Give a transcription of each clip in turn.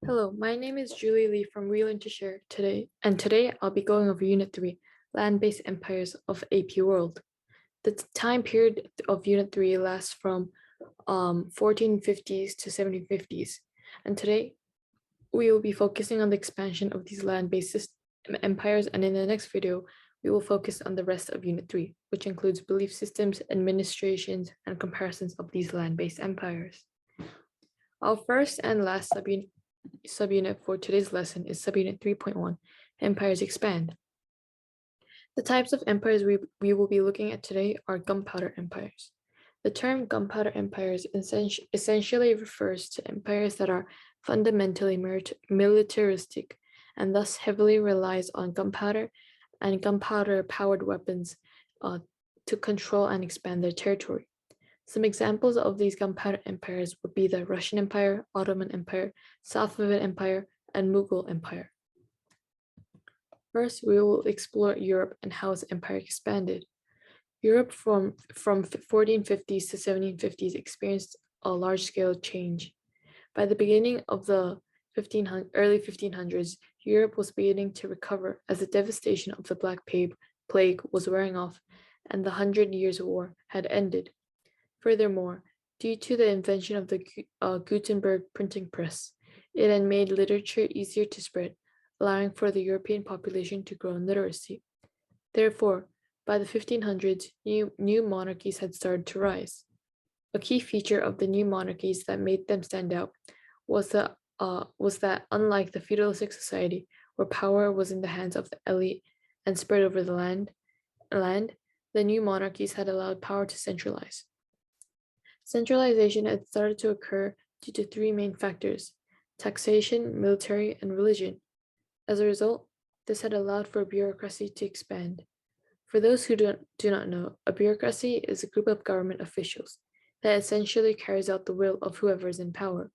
Hello, my name is Julie Lee from We Learn to Share today, and today I'll be going over Unit 3, Land-Based Empires of AP World. The time period of Unit 3 lasts from 1450s to 1750s, and today we will be focusing on the expansion of these land-based empires, and in the next video, we will focus on the rest of Unit 3, which includes belief systems, administrations, and comparisons of these land-based empires. Our first and last subunit for today's lesson is subunit 3.1, Empires Expand. The types of empires we will be looking at today are gunpowder empires. The term gunpowder empires essentially refers to empires that are fundamentally militaristic and thus heavily relies on gunpowder and gunpowder-powered weapons to control and expand their territory. Some examples of these gunpowder empires would be the Russian Empire, Ottoman Empire, Safavid Empire, and Mughal Empire. First, we will explore Europe and how its empire expanded. Europe from 1450s to 1750s experienced a large-scale change. By the beginning of the early 1500s, Europe was beginning to recover as the devastation of the Black Plague was wearing off and the 100 Years' War had ended. Furthermore, due to the invention of the Gutenberg printing press, it had made literature easier to spread, allowing for the European population to grow in literacy. Therefore, by the 1500s, new monarchies had started to rise. A key feature of the new monarchies that made them stand out was that unlike the feudalistic society, where power was in the hands of the elite and spread over the land, the new monarchies had allowed power to centralize. Centralization had started to occur due to three main factors: taxation, military, and religion. As a result, this had allowed for bureaucracy to expand. For those who do not know, a bureaucracy is a group of government officials that essentially carries out the will of whoever is in power.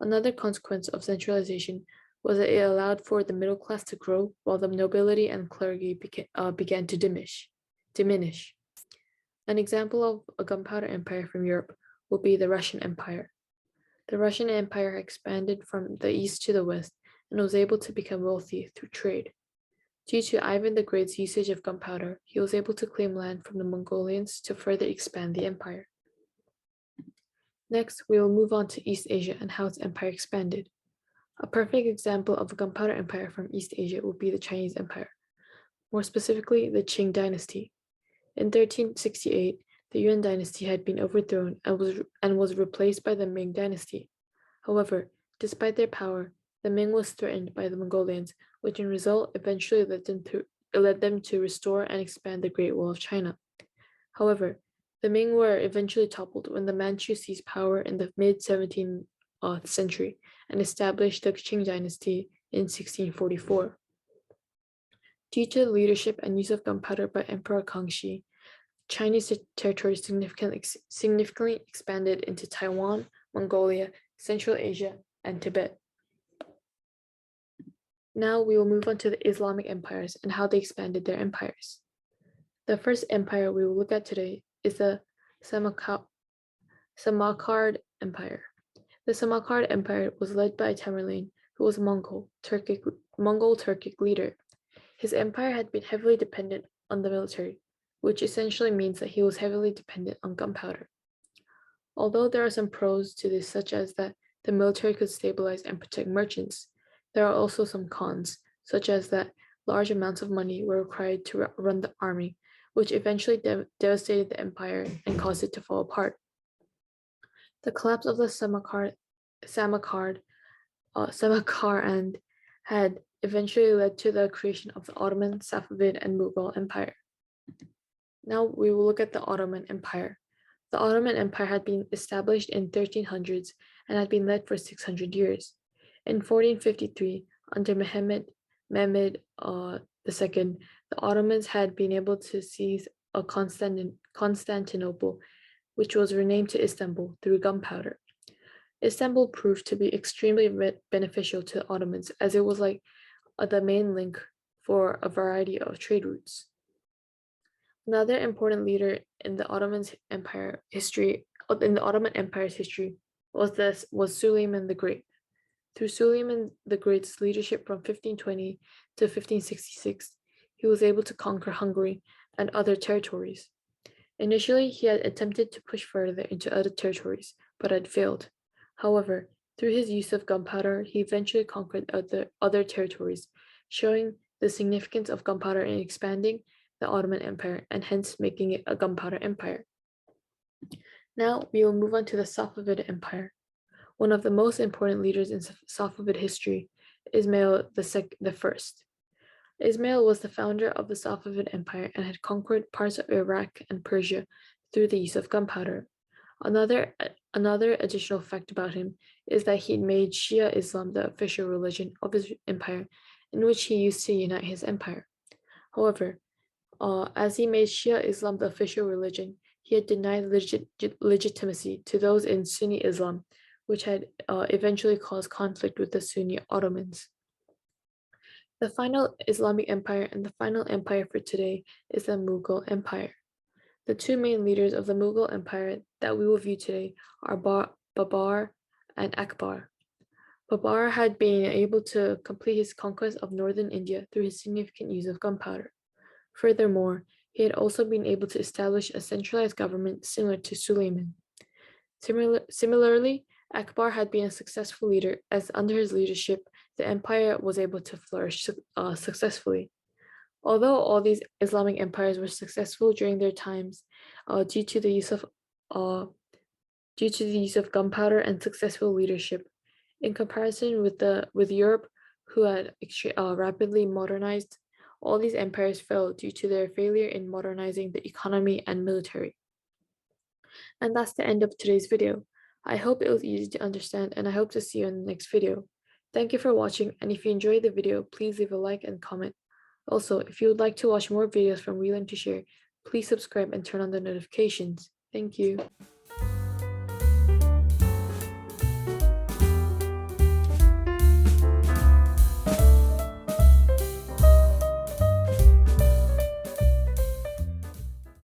Another consequence of centralization was that it allowed for the middle class to grow while the nobility and clergy began to diminish. An example of a gunpowder empire from Europe would be the Russian Empire. The Russian Empire expanded from the east to the west and was able to become wealthy through trade. Due to Ivan the Great's usage of gunpowder, he was able to claim land from the Mongolians to further expand the empire. Next, we will move on to East Asia and how its empire expanded. A perfect example of a gunpowder empire from East Asia would be the Chinese Empire, more specifically the Qing dynasty. In 1368, the Yuan dynasty had been overthrown and was replaced by the Ming dynasty. However, despite their power, the Ming was threatened by the Mongolians, which in result eventually led them to restore and expand the Great Wall of China. However, the Ming were eventually toppled when the Manchu seized power in the mid-17th century and established the Qing dynasty in 1644. Due to the leadership and use of gunpowder by Emperor Kangxi, Chinese territory significantly expanded into Taiwan, Mongolia, Central Asia, and Tibet. Now we will move on to the Islamic empires and how they expanded their empires. The first empire we will look at today is the Samarkand Empire. The Samarkand Empire was led by Tamerlame, who was a Mongol Turkic leader. His empire had been heavily dependent on the military, which essentially means that he was heavily dependent on gunpowder. Although there are some pros to this, such as that the military could stabilize and protect merchants, there are also some cons, such as that large amounts of money were required to run the army, which eventually devastated the empire and caused it to fall apart. The collapse of the Samarkand had eventually led to the creation of the Ottoman, Safavid, and Mughal Empire. Now we will look at the Ottoman Empire. The Ottoman Empire had been established in 1300s and had been led for 600 years. In 1453, under Mehmed II, the Ottomans had been able to seize Constantinople, which was renamed to Istanbul through gunpowder. Istanbul proved to be extremely beneficial to the Ottomans, as it was like the main link for a variety of trade routes. Another important leader in the Ottoman Empire's history was Suleiman the Great. Through Suleiman the Great's leadership from 1520 to 1566, he was able to conquer Hungary and other territories. Initially, he had attempted to push further into other territories, but had failed. However, through his use of gunpowder, he eventually conquered other territories, showing the significance of gunpowder in expanding the Ottoman Empire and hence making it a gunpowder empire. Now we will move on to the Safavid Empire. One of the most important leaders in Safavid history, Ismail I. Ismail was the founder of the Safavid Empire and had conquered parts of Iraq and Persia through the use of gunpowder. Another additional fact about him is that he made Shia Islam the official religion of his empire, in which he used to unite his empire. However, as he made Shia Islam the official religion, he had denied legitimacy to those in Sunni Islam, which had eventually caused conflict with the Sunni Ottomans. The final Islamic empire and the final empire for today is the Mughal Empire. The two main leaders of the Mughal Empire that we will view today are Babar and Akbar. Babar had been able to complete his conquest of northern India through his significant use of gunpowder. Furthermore, he had also been able to establish a centralized government similar to Suleiman. Similarly, Akbar had been a successful leader as under his leadership, the empire was able to flourish successfully. Although all these Islamic empires were successful during their times, due to the use of gunpowder and successful leadership, in comparison with Europe, who had rapidly modernized, all these empires fell due to their failure in modernizing the economy and military. And that's the end of today's video. I hope it was easy to understand, and I hope to see you in the next video. Thank you for watching, and if you enjoyed the video, please leave a like and comment. Also, if you would like to watch more videos from We Learn to Share, please subscribe and turn on the notifications. Thank you.